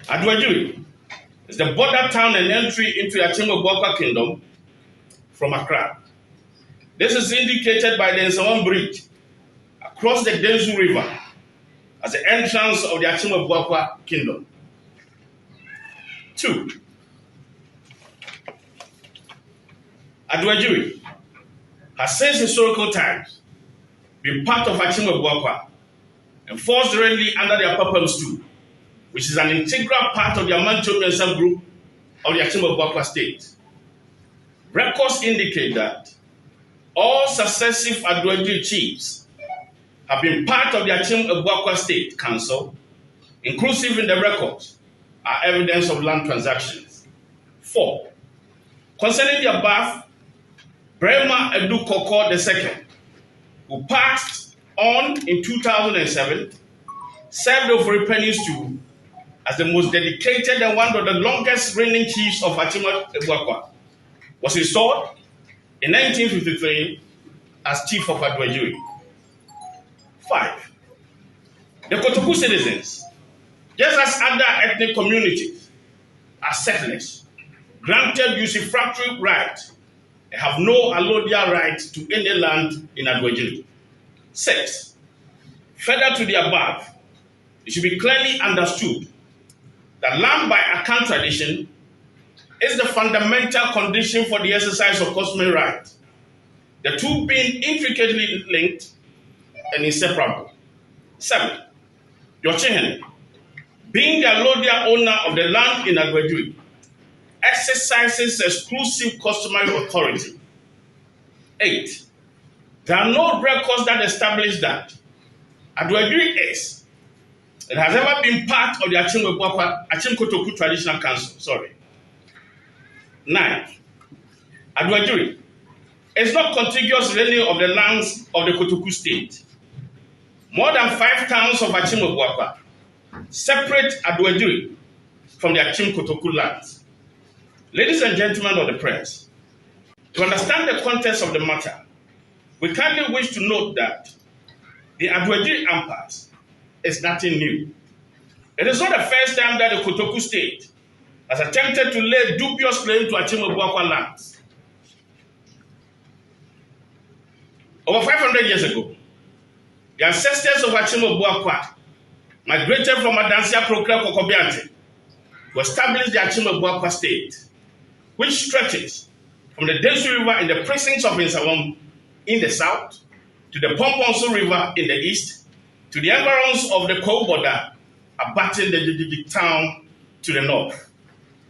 Adoagyiri is the border town and entry into the Akyem Kingdom from Accra. This is indicated by the Nsawam Bridge across the Denzu River as the entrance of the Akyem Kingdom. 2. Adoagyiri has since historical times been part of Akyem and falls directly under the Apapam Stew, which is an integral part of the Amanchomian group of the Akyem state. Records indicate that all successive Adoagyiri chiefs have been part of the Akyem State Council, inclusive in the records are evidence of land transactions. 4. Concerning the above, Brema Edu Koko II, who passed on in 2007, served over pennies to as the most dedicated and one of the longest reigning chiefs of Akyem was installed in 1953 as chief of Adoagyiri. 5. The Kotoku citizens, just as other ethnic communities, are settlers, granted usufructory right and have no allodial right to any land in Adoagyiri. 6. Further to the above, it should be clearly understood that land by Akan tradition is the fundamental condition for the exercise of customary right, the two being intricately linked and inseparable. 7. Yochehen, being the allodial owner of the land in Adoagyiri, exercises exclusive customary authority. 8. There are no records that establish that Adoagyiri is and has ever been part of the Akyem Kotoku Traditional Council. 9. Adoagyiri is not contiguous with any of the lands of the Kotoku state. More than 5 towns of Akyem separate Adoagyiri from the Akyem Kotoku lands. Ladies and gentlemen of the press, to understand the context of the matter, we kindly wish to note that the Adoagyiri impasse is nothing new. It is not the first time that the Kotoku state has attempted to lay dubious claim to Akyem lands. Over 500 years ago, the ancestors of Akyem migrated from Adansia Prokra Kokobiante to establish the Akyem state, which stretches from the Denzu River in the precincts of Nsawam in the south, to the Pomponso River in the east, to the environs of the Kou border, abutting the town to the north.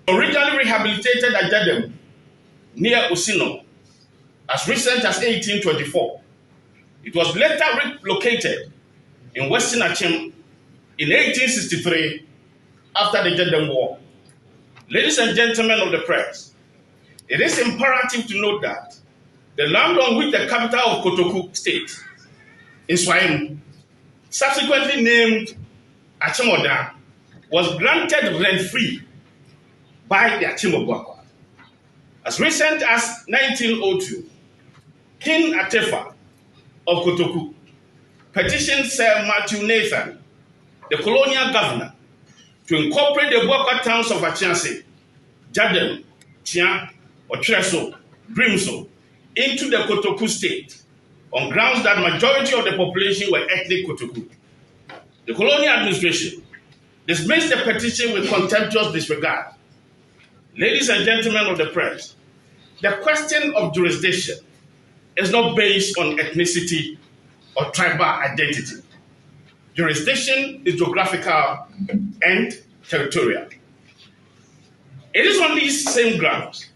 Originally rehabilitated at Jadem, near Usino, as recent as 1824, it was later relocated in Western Akyem in 1863 after the Jadem War. Ladies and gentlemen of the press, it is imperative to note that the land on which the capital of Kotoku state, Nsawam, subsequently named Akyem, was granted rent-free by the Akyem. As recent as 1902, King Atefa of Kotoku petitioned Sir Matthew Nathan, the colonial governor, to incorporate the Buakwa towns of Akyem, Jadem, Tia, Otreso, Brimso into the Kotoku state on grounds that majority of the population were ethnic Kotoku. The colonial administration dismissed the petition with contemptuous disregard. Ladies and gentlemen of the press, the question of jurisdiction is not based on ethnicity or tribal identity. Jurisdiction is geographical and territorial. It is on these same grounds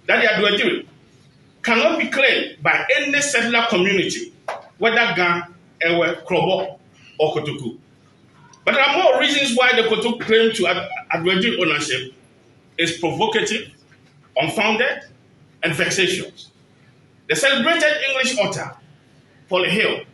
that the Adoagyiri cannot be claimed by any settler community, whether Ga, Ewe, Krobo, or Kotoku. But there are more reasons why the Kotoku claim to Adoagyiri ownership is provocative, unfounded, and vexatious. The celebrated English author, Paul Hill,